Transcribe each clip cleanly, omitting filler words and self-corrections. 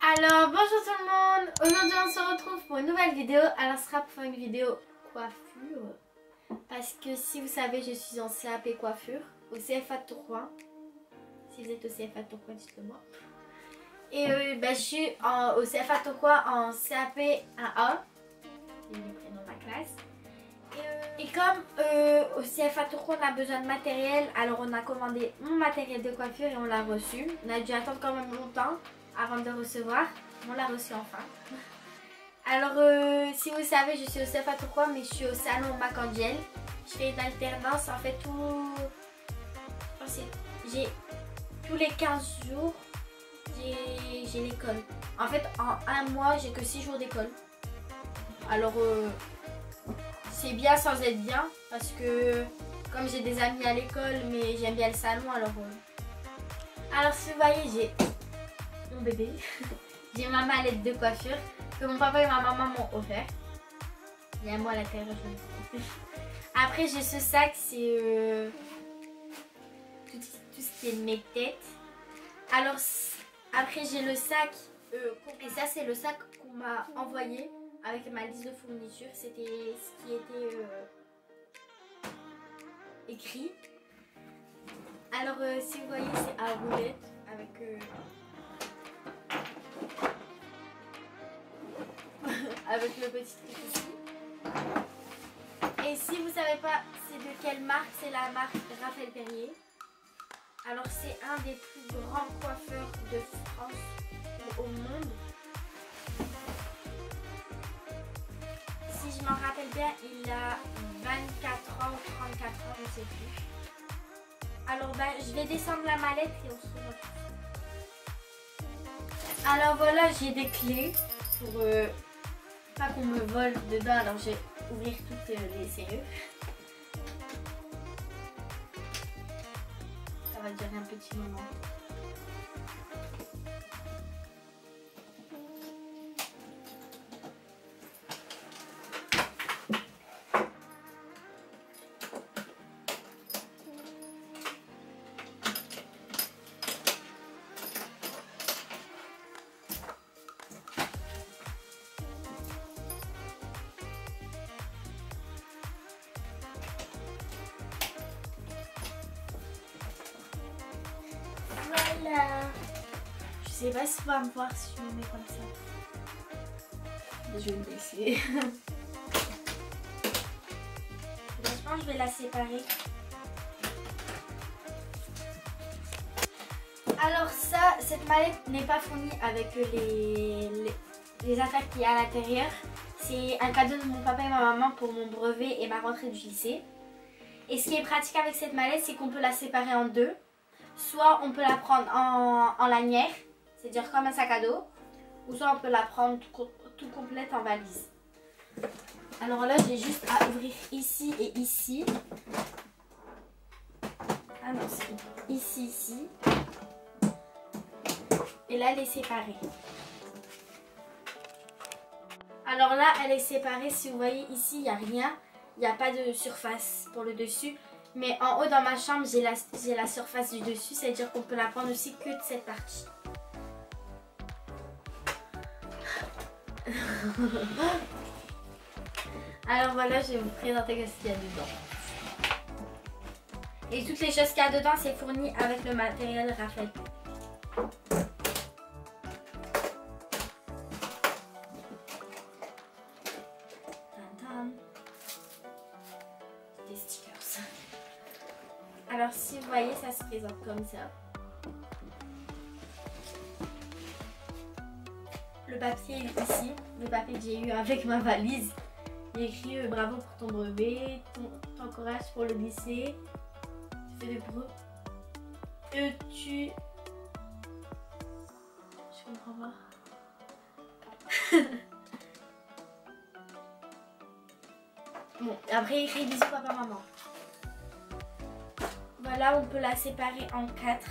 Alors bonjour tout le monde, aujourd'hui on se retrouve pour une nouvelle vidéo. Alors ce sera pour une vidéo coiffure, parce que si vous savez je suis en CAP coiffure au CFA Tourcoing. Si vous êtes au CFA Tourcoing, dites-le moi. Et je suis au CFA Tourcoing en CAP 1A, c'est le prénom de ma classe. Et comme au CFA Tourcoing on a besoin de matériel, alors on a commandé mon matériel de coiffure et on l'a reçu. On a dû attendre quand même longtemps avant de le recevoir. On l'a reçu enfin. Alors si vous savez, je suis au CFA Tourcoing, mais je suis au salon Macangel. Je fais une alternance en fait j'ai tous les 15 jours j'ai l'école. En fait en un mois j'ai que 6 jours d'école. Alors c'est bien sans être bien, parce que comme j'ai des amis à l'école mais j'aime bien le salon, alors si vous voyez, j'ai mon bébé. J'ai ma mallette de coiffure que mon papa et ma maman m'ont offert. Il y a moi à l'intérieur, je me dis. Après j'ai ce sac, c'est tout ce qui est de mes têtes. Alors après j'ai le sac et ça c'est le sac qu'on m'a envoyé avec ma liste de fournitures. C'était ce qui était écrit. Alors si vous voyez, c'est à roulette avec avec le petit truc ici. Et si vous savez pas c'est de quelle marque, c'est la marque Raphaël Perrier. Alors c'est un des plus grands coiffeurs de France et au monde. Si je m'en rappelle bien, il a 24 ans ou 34 ans, je ne sais plus. Alors je vais descendre la mallette et on se retrouve. Alors voilà, j'ai des clés pour pas qu'on me vole dedans. Alors je vais ouvrir toutes les serrures. Ça va durer un petit moment. Voilà. Je sais pas si on va me voir si je me mets comme ça. Je vais me baisser. Je pense que je vais la séparer. Alors ça, cette mallette n'est pas fournie avec les affaires qu'il y a à l'intérieur. C'est un cadeau de mon papa et ma maman pour mon brevet et ma rentrée du lycée. Et ce qui est pratique avec cette mallette, c'est qu'on peut la séparer en deux. Soit on peut la prendre en lanière, c'est-à-dire comme un sac à dos, ou soit on peut la prendre tout complète en valise. Alors là, j'ai juste à ouvrir ici et ici. Ah non, c'est ici, ici. Et là, elle est séparée. Alors là, elle est séparée. Si vous voyez ici, il n'y a rien. Il n'y a pas de surface pour le dessus. Mais en haut dans ma chambre, j'ai la surface du dessus. C'est-à-dire qu'on peut la prendre aussi que de cette partie. Alors voilà, je vais vous présenter ce qu'il y a dedans. Et toutes les choses qu'il y a dedans, c'est fourni avec le matériel Raphaël. Des stickers. Alors si vous voyez, ça se présente comme ça. Le papier est ici, le papier que j'ai eu avec ma valise. Il y a écrit bravo pour ton brevet, ton courage pour le lycée. Tu fais des preuves. Je comprends pas. Bon, après écrit bisous papa maman. Voilà, on peut la séparer en 4.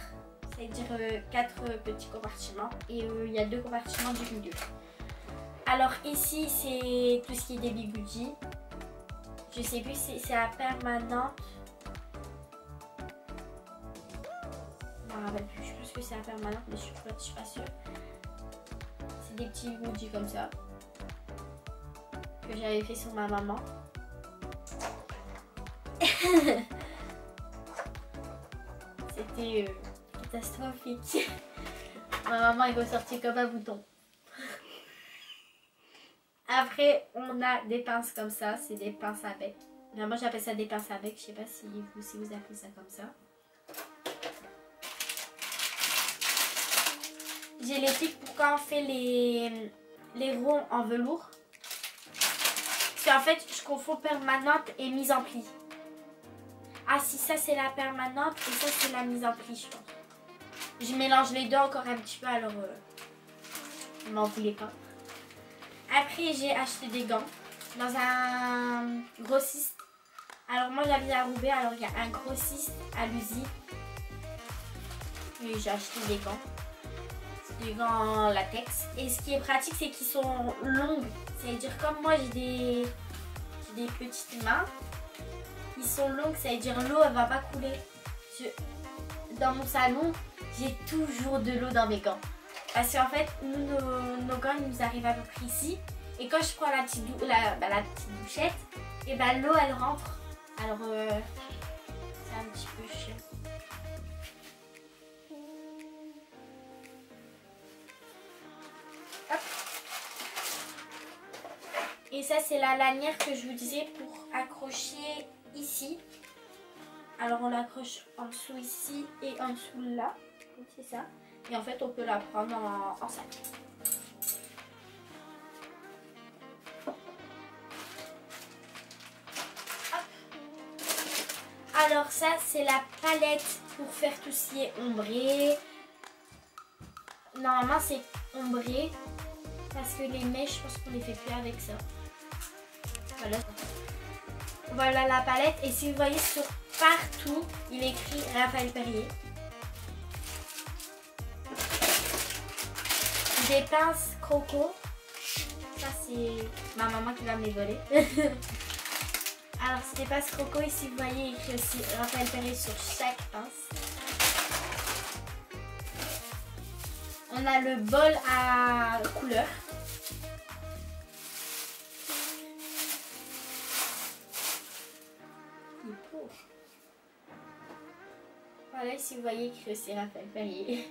C'est-à-dire 4 petits compartiments. Et il y a 2 compartiments du milieu. Alors ici, c'est tout ce qui est des bigoudis. Je sais plus si c'est à permanente. Je me rappelle plus. Je pense que c'est à permanente, mais je suis pas sûre. des petits goodies comme ça. Que j'avais fait sur ma maman. C'était catastrophique. Ma maman est ressortie comme un bouton. Après, on a des pinces comme ça. C'est des pinces à bec. Moi, j'appelle ça des pinces à bec. Je sais pas si vous appelez ça comme ça. J'ai les pics pour quand on fait les ronds en velours. Parce qu'en fait, je confonds permanente et mise en pli. Ah si, ça c'est la permanente et ça c'est la mise en pli, je pense. Je mélange les deux encore un petit peu, alors ne m'en voulez pas. Après, j'ai acheté des gants dans un grossiste. Alors moi j'habite à Roubaix, alors il y a un grossiste à l'usine. Et j'ai acheté des gants. C'est des gants en latex. Et ce qui est pratique, c'est qu'ils sont longs. C'est-à-dire comme moi j'ai des petites mains. Ils sont longs, ça veut dire l'eau elle va pas couler. Dans mon salon, j'ai toujours de l'eau dans mes gants. Parce qu'en fait, nos gants ils nous arrivent à peu près ici. Et quand je prends la petite douchette, et ben l'eau elle rentre. Alors c'est un petit peu chiant. Hop. Et ça c'est la lanière que je vous disais pour accrocher ici. Alors on l'accroche en dessous ici et en dessous là. C'est ça. Et en fait on peut la prendre en sac. Alors ça c'est la palette pour faire tout ce qui est ombré. Normalement c'est ombré. Parce que les mèches je pense qu'on les fait plus avec ça. Voilà. Voilà la palette. Et si vous voyez sur partout, il est écrit Raphaël Perrier. Des pinces croco. Ça c'est ma maman qui va me les voler. Alors c'est des pinces croco. Ici vous voyez écrit aussi Raphaël Perrier sur chaque pince. On a le bol à couleur. Voilà, ici vous voyez que c'est Raphaël Perrier.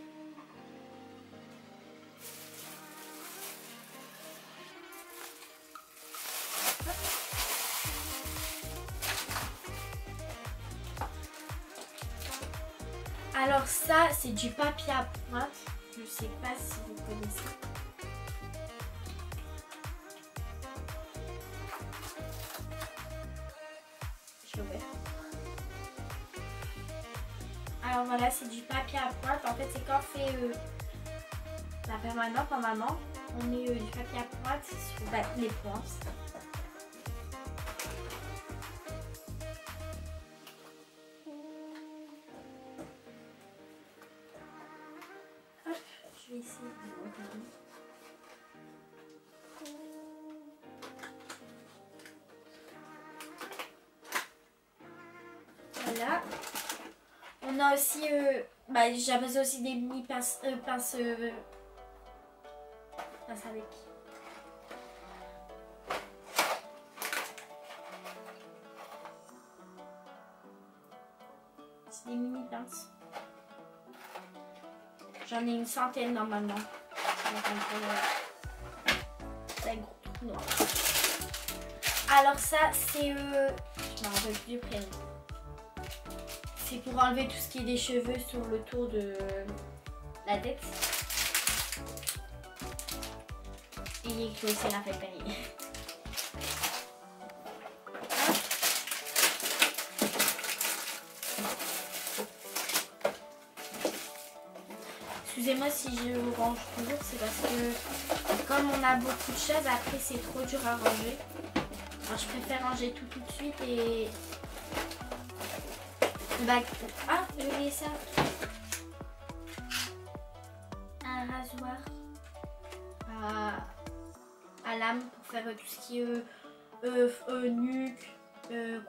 Alors ça, c'est du papier à pointe. Je sais pas si vous connaissez. Je l'ai ouvert. Alors voilà, c'est du papier à pointe. En fait, c'est quand on fait la permanente, normalement, on met du papier à pointe sur les pointes. Hop, je vais essayer de regarder. Voilà. On a aussi, j'avais aussi des mini pinces, pince avec. C'est des mini pinces. J'en ai une centaine normalement. C'est un gros trou noir. Alors ça, c'est... je m'en rappelle plus du prénom. C'est pour enlever tout ce qui est des cheveux sur le tour de la tête. Et il est écrit aussi Raphaël Perrier. Excusez-moi si je range toujours, c'est parce que comme on a beaucoup de choses, après c'est trop dur à ranger. Alors je préfère ranger tout de suite et... Ah, j'ai oublié ça. Un rasoir à lame pour faire tout ce qui est nuque,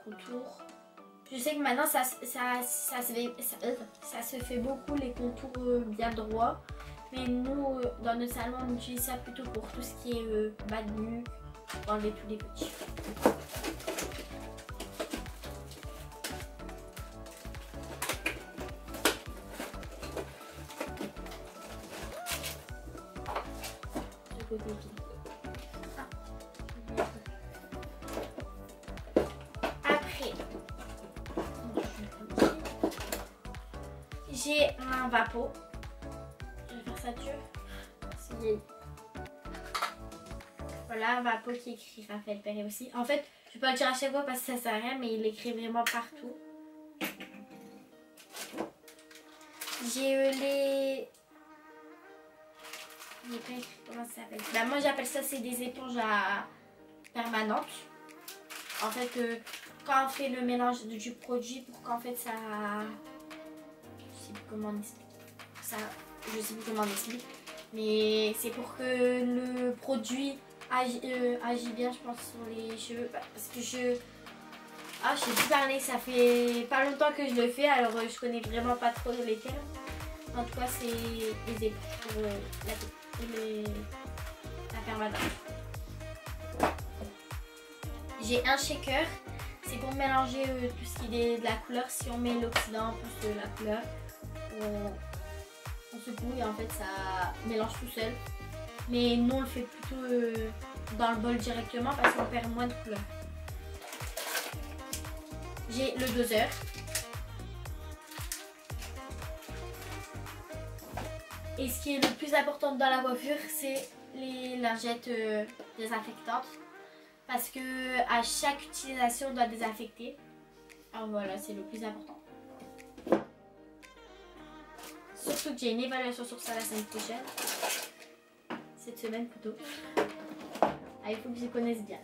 contour. Je sais que maintenant ça se fait beaucoup les contours bien droits. Mais nous, dans notre salon, on utilise ça plutôt pour tout ce qui est bas de nuque, pour enlever tous les petits. Ce côté après, j'ai un vapeau. Je vais faire ça dur. Voilà, un vapeau qui écrit Raphaël Perret aussi. En fait, je vais pas le dire à chaque fois parce que ça sert à rien, mais il écrit vraiment partout. J'ai les... J'ai pas écrit comment ça s'appelle. Bah, moi j'appelle ça, c'est des éponges à permanentes. En fait, quand on fait le mélange du produit pour qu'en fait ça... Je sais plus comment on explique. Ça, je sais plus comment on explique. Mais c'est pour que le produit agit bien, je pense, sur les cheveux. Parce que je sais plus parler, ça fait pas longtemps que je le fais, alors je connais vraiment pas trop les termes. En tout cas, c'est les éponges pour la permanente. J'ai un shaker, c'est pour mélanger tout ce qui est de la couleur. Si on met l'oxydant plus la couleur, on secoue et en fait ça mélange tout seul. Mais nous on le fait plutôt dans le bol directement parce qu'on perd moins de couleur. J'ai le doseur. Et ce qui est le plus important dans la coiffure, c'est les lingettes désinfectantes. Parce que à chaque utilisation, on doit désinfecter. Alors voilà, c'est le plus important. Surtout que j'ai une évaluation sur ça la semaine prochaine. Cette semaine plutôt. Ah, il faut que je connaisse bien.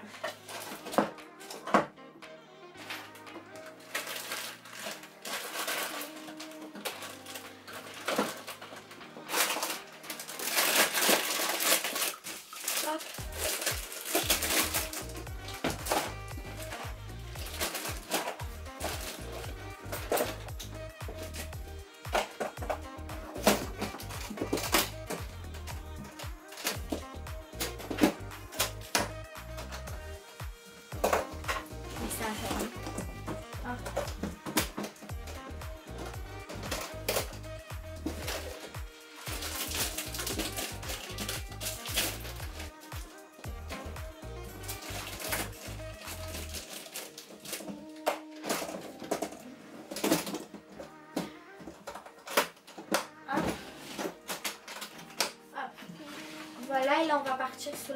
Voilà, et là on va partir sur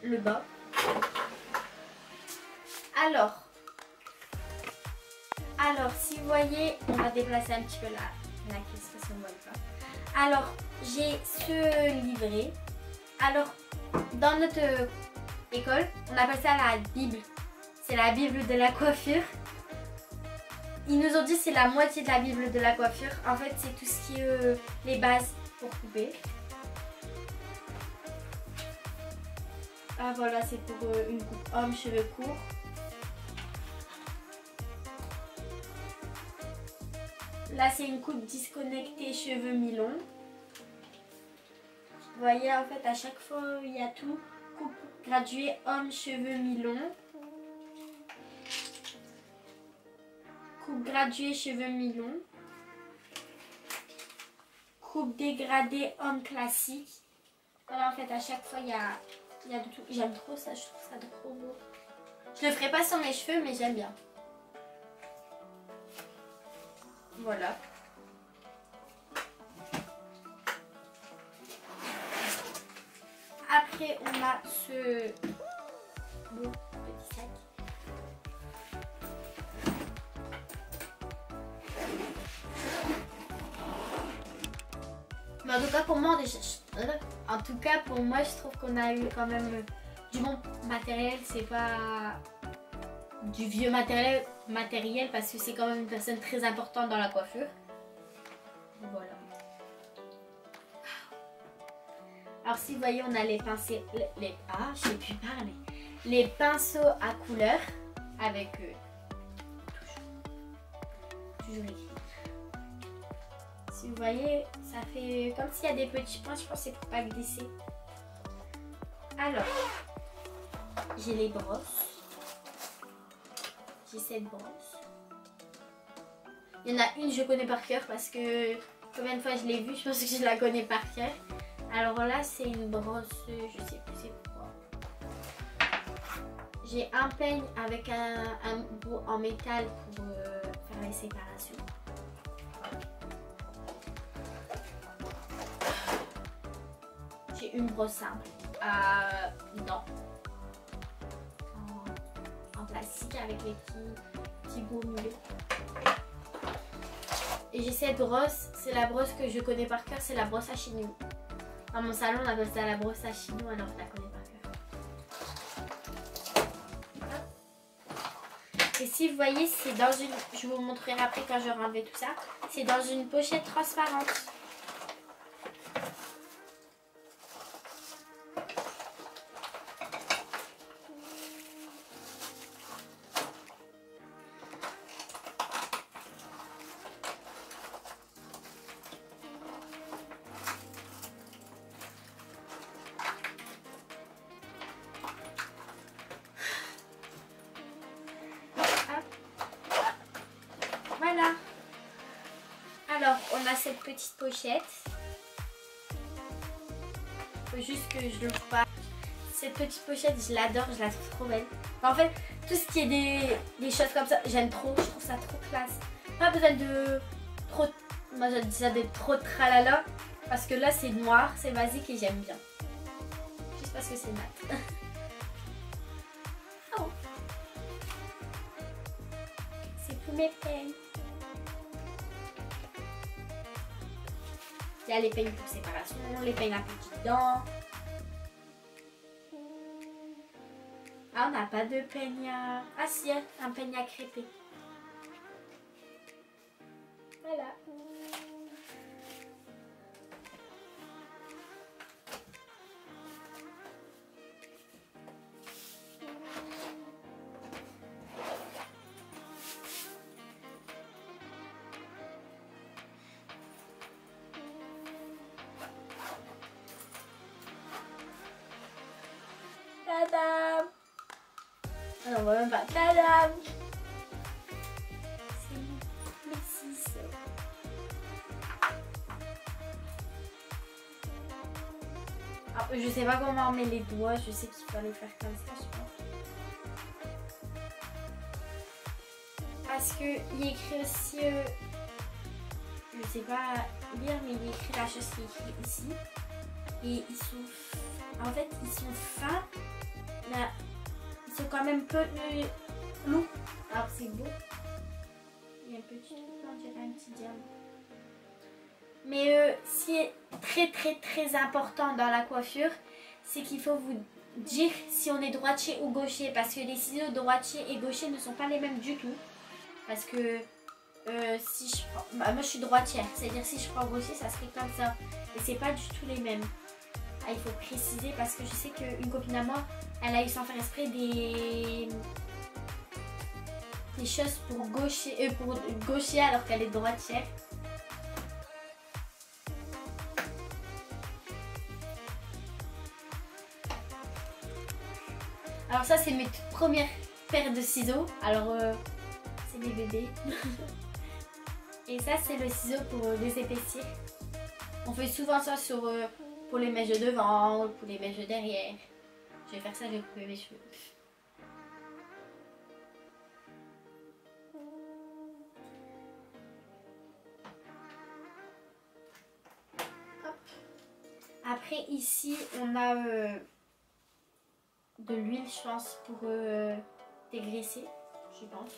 le bas. Alors, si vous voyez, on va déplacer un petit peu la caisse parce qu'on ne voit pas. Alors, j'ai ce livret. Alors, dans notre école, on appelle ça la Bible. C'est la Bible de la coiffure. Ils nous ont dit que c'est la moitié de la Bible de la coiffure. En fait, c'est tout ce qui est les bases pour couper. Ah voilà, c'est pour une coupe homme cheveux courts. Là, c'est une coupe disconnectée cheveux mi-longs. Vous voyez, en fait, à chaque fois, il y a tout. Coupe graduée homme cheveux mi-longs. Coupe graduée cheveux mi-longs. Coupe dégradée homme classique. Voilà, en fait, à chaque fois, il y a de tout. J'aime trop ça, je trouve ça trop beau. Je le ferai pas sur mes cheveux, mais j'aime bien. Voilà. Après, on a ce beau petit sac. Mais en tout cas, pour moi, je trouve qu'on a eu quand même du bon matériel. C'est pas du vieux matériel parce que c'est quand même une personne très importante dans la coiffure. Voilà. Alors si vous voyez, on a les pinceaux, je sais plus parler. Les pinceaux à couleur avec toujours écrit Si vous voyez, ça fait comme s'il y a des petits points, je pense que c'est pour pas glisser. Alors, j'ai les brosses. J'ai cette brosse. Il y en a une je connais par cœur parce que combien de fois je l'ai vue, je pense que je la connais par cœur. Alors là, c'est une brosse, je sais plus c'est quoi. J'ai un peigne avec un bout en métal pour faire les séparations. J'ai une brosse simple à dents en plastique avec les petits bouts au milieu. Et j'ai cette brosse, c'est la brosse que je connais par cœur, c'est la brosse à chignon. Dans mon salon, on appelle ça la brosse à chignon, alors je la connais par cœur. Et si vous voyez, c'est dans une... Je vous montrerai après quand je renlever tout ça. C'est dans une pochette transparente. Voilà. Alors, on a cette petite pochette. Faut juste que je l'ouvre pas. Cette petite pochette, je l'adore, je la trouve trop belle. En fait, tout ce qui est des choses comme ça, j'aime trop. Je trouve ça trop classe. Pas besoin de trop... Moi, je dis ça d'être trop tralala. Parce que là, c'est noir, c'est basique et j'aime bien. Juste parce que c'est mat. Oh. C'est tous mes peignes. Il y a les peignes pour séparation, les peignes à petites dents. Ah, on n'a pas de peigne à... Ah si, un peigne à crêper. Voilà. Tadam! Ah non, on voit même pas. Tadam! C'est mes ciseaux. Alors, je sais pas comment on met les doigts, je sais qu'il faut les faire comme ça, je pense. Parce que il écrit aussi, je sais pas lire, mais il écrit la chose qui est écrite ici. Et ils sont, en fait, ils sont fins. Là, ils sont quand même peu lourds. Alors c'est beau. Il y a un petit truc, on dirait un petit diamant. Mais ce qui est très important dans la coiffure, c'est qu'il faut vous dire si on est droitier ou gaucher. Parce que les ciseaux droitier et gaucher ne sont pas les mêmes du tout. Parce que si je prends... Bah, moi je suis droitière. C'est-à-dire si je prends gaucher, ça serait comme ça. Et c'est pas du tout les mêmes. Ah, il faut préciser parce que je sais qu'une copine à moi, elle a eu sans faire exprès des choses pour gaucher alors qu'elle est droitière. Alors ça c'est mes toutes premières paires de ciseaux. Alors c'est mes bébés. Et ça c'est le ciseau pour les épaissir. On fait souvent ça sur... pour les mèches de devant, pour les mèches de derrière. Je vais faire ça, je vais couper mes cheveux. Hop. Après ici, on a de l'huile, je pense, pour dégraisser, je pense.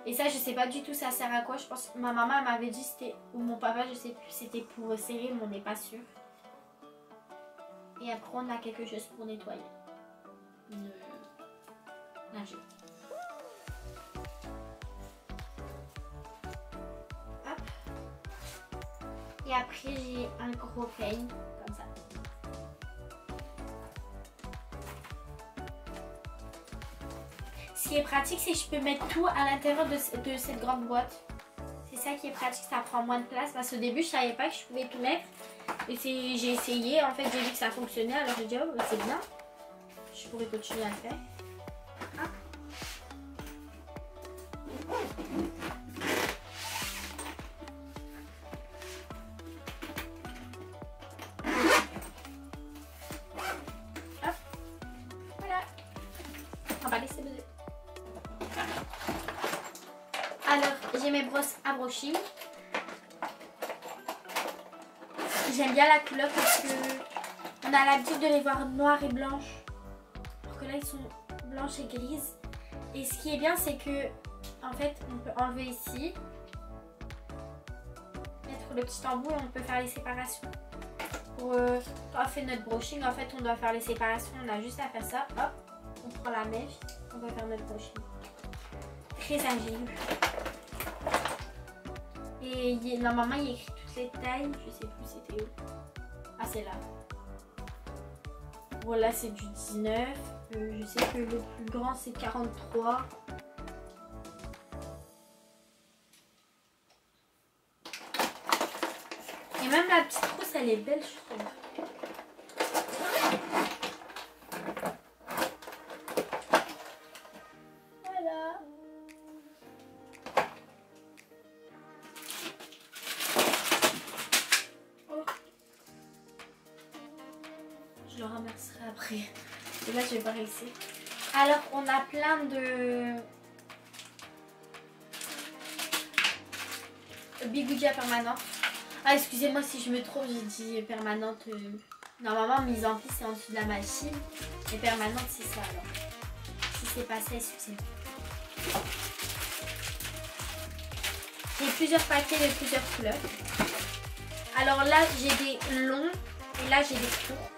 Et ça, je sais pas du tout ça sert à quoi. Je pense que ma maman m'avait dit c'était, ou mon papa, je sais plus, c'était pour serrer, mais on n'est pas sûr. Et après, on a quelque chose pour nettoyer. Une lingette. Hop. Et après, j'ai un gros peigne, comme ça. Ce qui est pratique, c'est que je peux mettre tout à l'intérieur de cette grande boîte. C'est ça qui est pratique, ça prend moins de place. Parce qu'au début, je savais pas que je pouvais tout mettre. Et j'ai essayé, en fait, j'ai vu que ça fonctionnait. Alors j'ai dit, oh, bah, c'est bien. Je pourrais continuer à le faire. Ah. Hop. Voilà. On va laisser le deux. Alors, j'ai mes brosses à brushing. J'aime bien la couleur parce que on a l'habitude de les voir noires et blanches. Alors que là, ils sont blanches et grises. Et ce qui est bien, c'est que, en fait, on peut enlever ici, mettre le petit embout et on peut faire les séparations. Pour quand on fait notre brushing, en fait, on doit faire les séparations. On a juste à faire ça. Hop, on prend la mèche, on va faire notre brushing. Très agile. Et normalement, il y a écrit toutes les tailles. Je sais plus c'était où. Ah, c'est là. Voilà, c'est du 19. Je sais que le plus grand, c'est 43. Et même la petite trousse, elle est belle, je trouve. Voilà. Oh. Je le remercierai après. Et là, je vais voir ici. Alors, on a plein de bigoudis permanents. Ah, excusez-moi si je me trompe, j'ai dit permanente. Normalement, mise en pli, c'est en dessous de la machine. Et permanente, c'est ça alors. Si c'est pas ça, excusez-moi. J'ai plusieurs paquets de plusieurs couleurs. Alors là, j'ai des longs et là, j'ai des courts.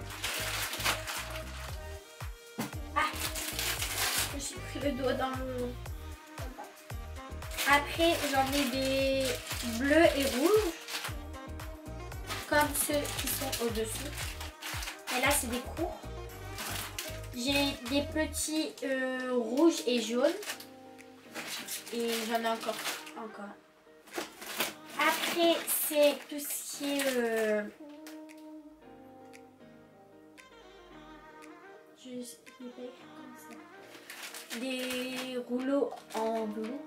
Le doigt dans le... Après, j'en ai des bleus et rouges, comme ceux qui sont au-dessus. Et là, c'est des courts. J'ai des petits rouges et jaunes. Et j'en ai encore. Après, c'est tout ce qui est... Je l'ai pas écrit comme ça. Des rouleaux en velours.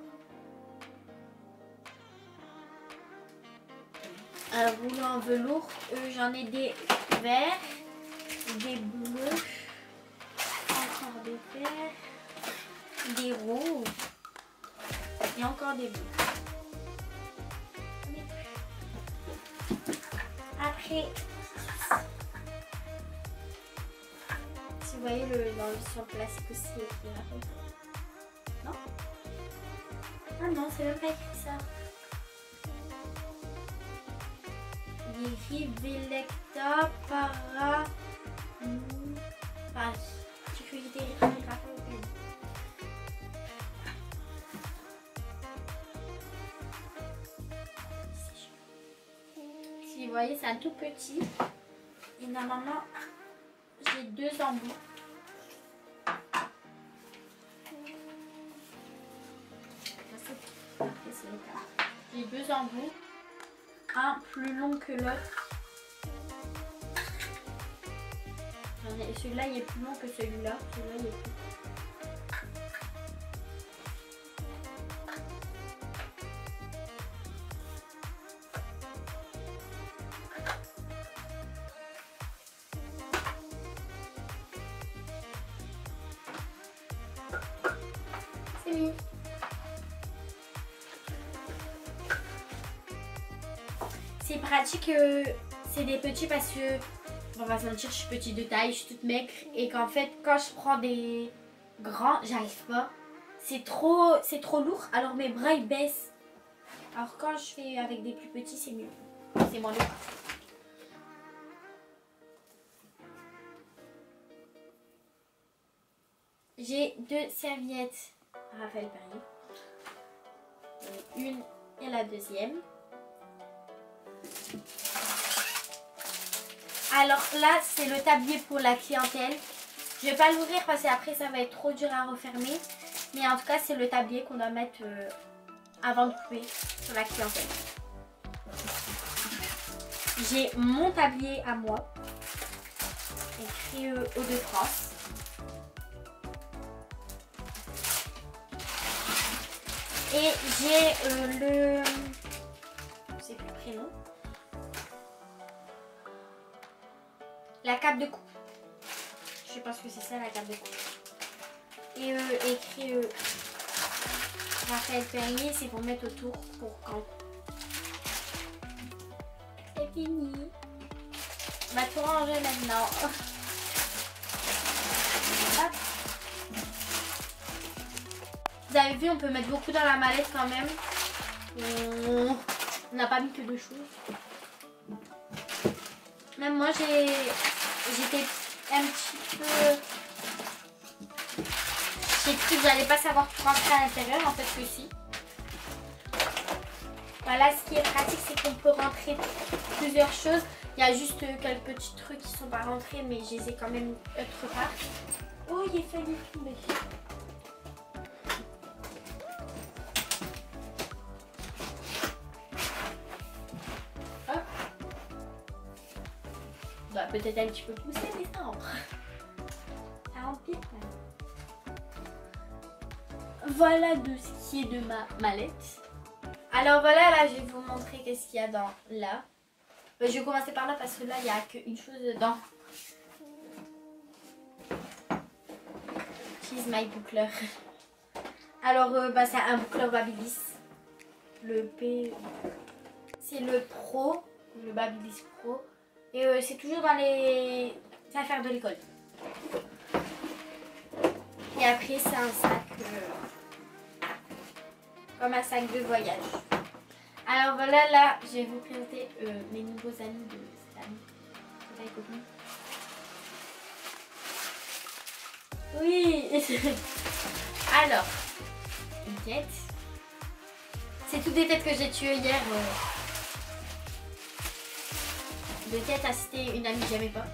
Un rouleau en velours. J'en ai des verts, des bleus, encore des verts, des rouges et encore des bleus. Après, si vous voyez dans le sur plastique aussi écrit là. Non? Ah non, c'est même pas écrit ça. Les Rivelecta para... Enfin, sécurité européenne. Si vous voyez, c'est un tout petit. Et normalement, j'ai deux embouts. J'ai deux embouts. Un plus long que l'autre. Celui-là, il est plus long que celui-là. Celui-là, il est plus... C'est mis. C'est pratique, c'est des petits parce que, on va se mentir, je suis petite de taille, je suis toute maigre. Et qu'en fait, quand je prends des grands, j'arrive pas. C'est trop lourd, alors mes bras ils baissent. Alors quand je fais avec des plus petits, c'est mieux. C'est moins lourd. J'ai deux serviettes Raphaël Perrier. Une et la deuxième. Alors là, c'est le tablier pour la clientèle. Je vais pas l'ouvrir parce qu'après ça va être trop dur à refermer. Mais en tout cas, c'est le tablier qu'on doit mettre avant de couper sur la clientèle. J'ai mon tablier à moi, écrit Hauts-de-France. Et j'ai le... je sais plus le prénom. La cape de coupe. Je pense que c'est ça la cape de coupe. Et écrit Raphaël Perrier, c'est pour mettre autour pour quand. C'est fini. On va tout ranger maintenant. Hop. Vous avez vu, on peut mettre beaucoup dans la mallette quand même. On n'a pas mis que 2 choses. Même moi, j'étais un petit peu... J'ai cru que j'allais pas savoir rentrer à l'intérieur, en fait que si. Voilà, ce qui est pratique, c'est qu'on peut rentrer plusieurs choses. Il y a juste quelques petits trucs qui sont pas rentrés, mais je les ai quand même autre part. Oh, il est failli tomber. Hop. On doit peut-être un petit peu pousser, mais ça rentre. Ça rentre bien. Voilà de ce qui est de ma mallette. Alors voilà, là je vais vous montrer qu'est-ce qu'il y a dans là. Je vais commencer par là parce que là il n'y a qu'une chose dedans. She's my boucleur. Alors c'est un boucleur Babyliss. Le P... c'est le Pro. Le Babyliss Pro. Et c'est toujours dans les affaires de l'école. Et après c'est un sac... comme un sac de voyage. Alors voilà, là, je vais vous présenter mes nouveaux amis de cette année. Oui. Alors, une tête. C'est toutes des têtes que j'ai tuées hier. Deux têtes à citer une amie que j'aimais pas.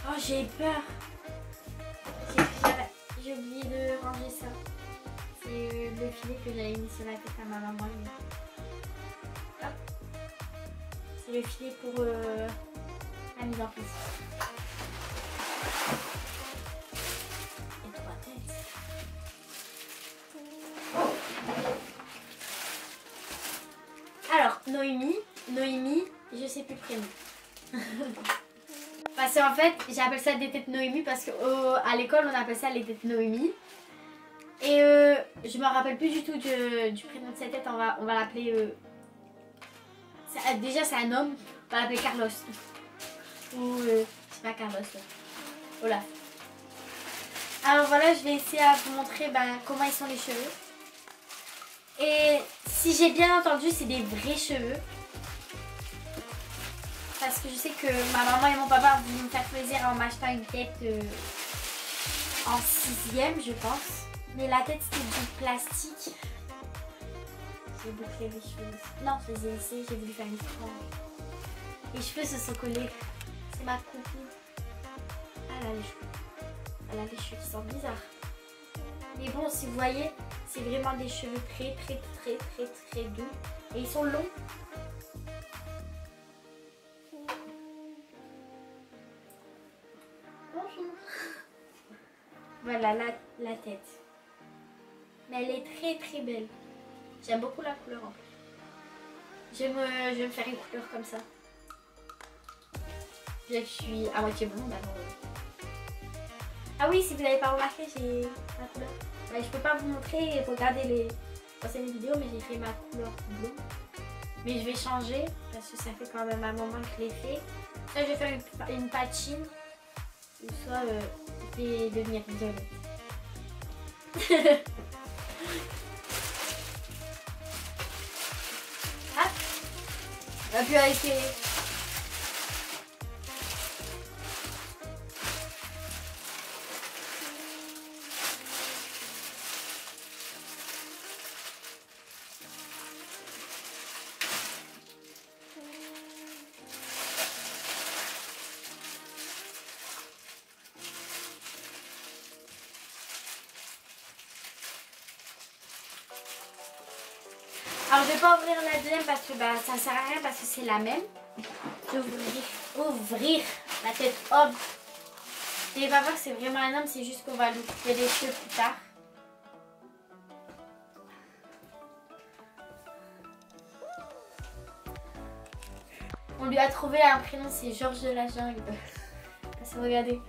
Oh, j'ai peur. J'ai oublié de ranger ça. C'est le filet que j'avais mis sur la tête à ma maman. C'est le filet pour la mise en place. Et 3 têtes. Alors, Noémie, je sais plus le prénom. Parce qu'en fait, j'appelle ça des têtes Noémie parce qu'à l'école, on appelle ça les têtes Noémie. Et je me rappelle plus du tout du prénom de cette tête, on va l'appeler... déjà c'est un homme, on va l'appeler Carlos. Ou c'est pas Carlos là. Olaf. Alors voilà, je vais essayer à vous montrer comment ils sont les cheveux. Et si j'ai bien entendu, c'est des vrais cheveux. Parce que je sais que ma maman et mon papa voulaient me faire plaisir en m'achetant une tête en 6e je pense. Mais la tête c'était du plastique. J'ai bouclé les cheveux. Non, je les ai laissés, j'ai voulu faire une frange. Les cheveux se sont collés. C'est ma copine. Elle a les cheveux. Elle a les cheveux qui sont bizarres. Mais bon, si vous voyez, c'est vraiment des cheveux très doux. Et ils sont longs. Bonjour. Voilà la tête. Mais elle est très belle. J'aime beaucoup la couleur en plus. Je vais me faire une couleur comme ça. Bien que je suis à moitié blonde alors. Ah oui, si vous n'avez pas remarqué, j'ai ma couleur. Je peux pas vous montrer, regardez les anciennes vidéos, mais j'ai fait ma couleur bleue. Mais je vais changer parce que ça fait quand même un moment que je l'ai fait. Soit je vais faire une patine, ou soit je vais devenir violette. Ah, on va plus arrêter. Alors je vais pas ouvrir la deuxième parce que bah, ça sert à rien parce que c'est la même. Je vais ouvrir la tête homme. N'ayez pas peur, c'est vraiment un homme, c'est juste qu'on va lui couper les cheveux plus tard. On lui a trouvé un prénom, c'est Georges de la Jungle. Parce que regardez.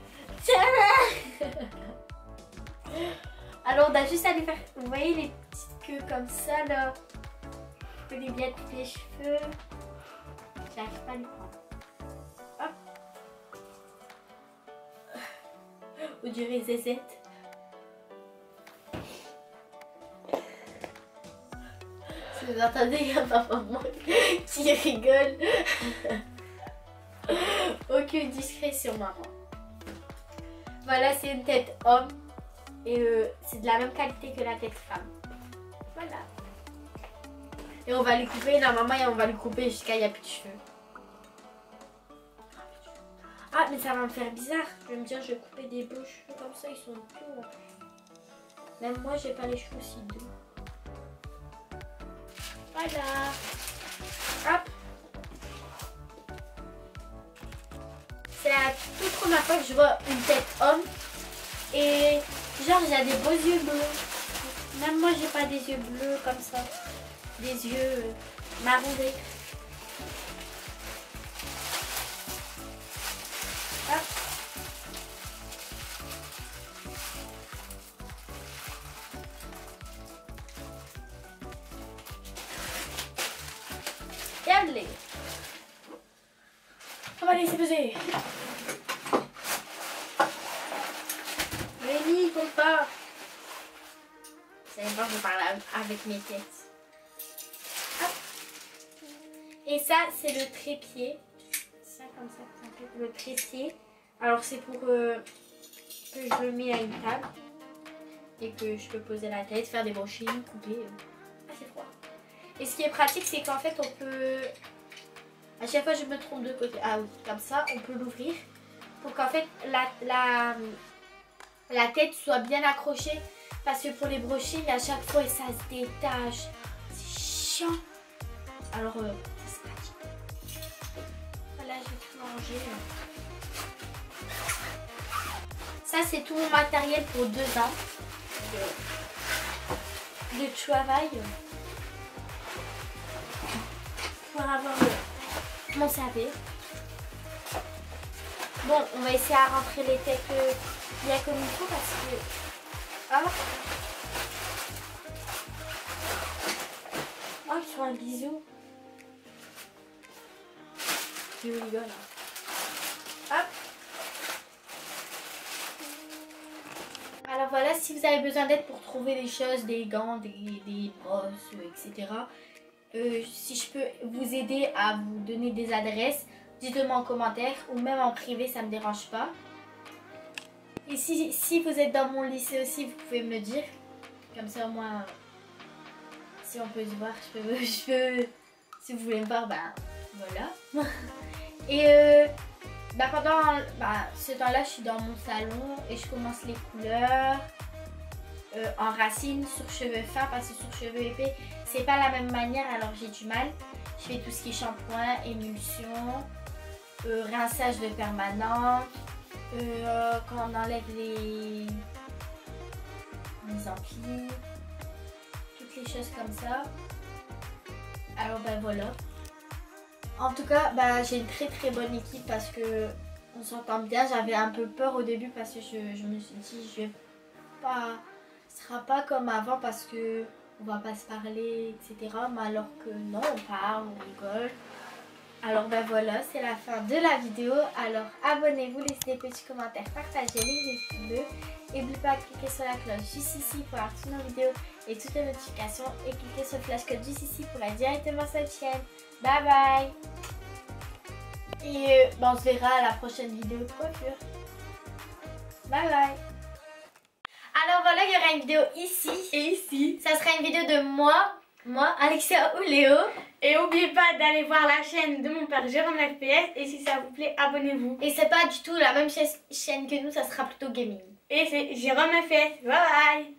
Alors on a juste à lui faire, vous voyez les petites queues comme ça là. On peut lui bien couper les cheveux. J'arrive pas à lui prendre. Hop. On dirait Zézette. Si vous entendez, il y a papa moi qui rigole. Aucune discrétion, maman. Voilà, c'est une tête homme. Et c'est de la même qualité que la tête femme. Voilà. Et on va lui couper, la maman, et on va lui couper jusqu'à il n'y a plus de cheveux. Ah, mais ça va me faire bizarre. Je vais me dire, je vais couper des beaux cheveux comme ça, ils sont doux. Même moi, j'ai pas les cheveux aussi doux. Voilà. Hop. C'est la toute première fois que je vois une tête homme. Et genre, j'ai des beaux yeux bleus. Même moi, j'ai pas des yeux bleus comme ça. Des yeux marronés. Hop. Regardez. On va laisser peser. Rémi, compte pas. Vous savez pas, je parle avec mes têtes. Hop. Et ça, c'est le trépied. Ça, comme ça, le trépied. Alors, c'est pour que je le mets à une table. Et que je peux poser la tête, faire des brushings, couper. Ah, c'est froid. Et ce qui est pratique, c'est qu'en fait, on peut... À chaque fois, je me trompe de côté. Ah oui, comme ça, on peut l'ouvrir. Pour qu'en fait, la tête soit bien accrochée. Parce que pour les brushings, à chaque fois, ça se détache. C'est chiant. Alors, c'est pratique. Voilà, je vais tout ranger. Ça, c'est tout mon matériel pour 2 ans de travail. Pour avoir mon savon. Bon, on va essayer à rentrer les têtes bien comme il faut parce que... Ah. Oh, ils sont un bisou. Je rigole. Hop. Alors voilà, si vous avez besoin d'aide pour trouver des choses, des gants, des brosses, etc. Si je peux vous aider à vous donner des adresses, dites-le moi en commentaire ou même en privé, ça ne me dérange pas. Et si vous êtes dans mon lycée aussi, vous pouvez me le dire. Comme ça, moi, si on peut se voir, je peux si vous voulez me voir, ben voilà. Et pendant ce temps-là, je suis dans mon salon et je commence les couleurs en racines sur cheveux fins parce que sur cheveux épais, c'est pas la même manière, alors j'ai du mal. Je fais tout ce qui est shampoing, émulsion, rinçage de permanente, quand on enlève les amplis, toutes les choses comme ça. Alors ben voilà. En tout cas, j'ai une très bonne équipe parce que on s'entend bien. J'avais un peu peur au début parce que je me suis dit ce sera pas comme avant parce que on va pas se parler, etc. Mais alors que non, on parle, on rigole. Alors ben voilà, c'est la fin de la vidéo. Alors abonnez-vous, laissez des petits commentaires, partagez les pouces bleus. Et n'oubliez pas de cliquer sur la cloche juste ici pour avoir toutes nos vidéos et toutes les notifications. Et cliquez sur le flash code juste ici pour aller directement sur la chaîne. Bye bye. Et on se verra à la prochaine vidéo de coiffure. Bye bye. Alors voilà, il y aura une vidéo ici et ici. Ça sera une vidéo de moi, Alexia ou Léo. Et n'oubliez pas d'aller voir la chaîne de mon père Jérôme FPS. Et si ça vous plaît, abonnez-vous. Et c'est pas du tout la même chaîne que nous, ça sera plutôt gaming. Et c'est Jérôme FPS. Bye bye.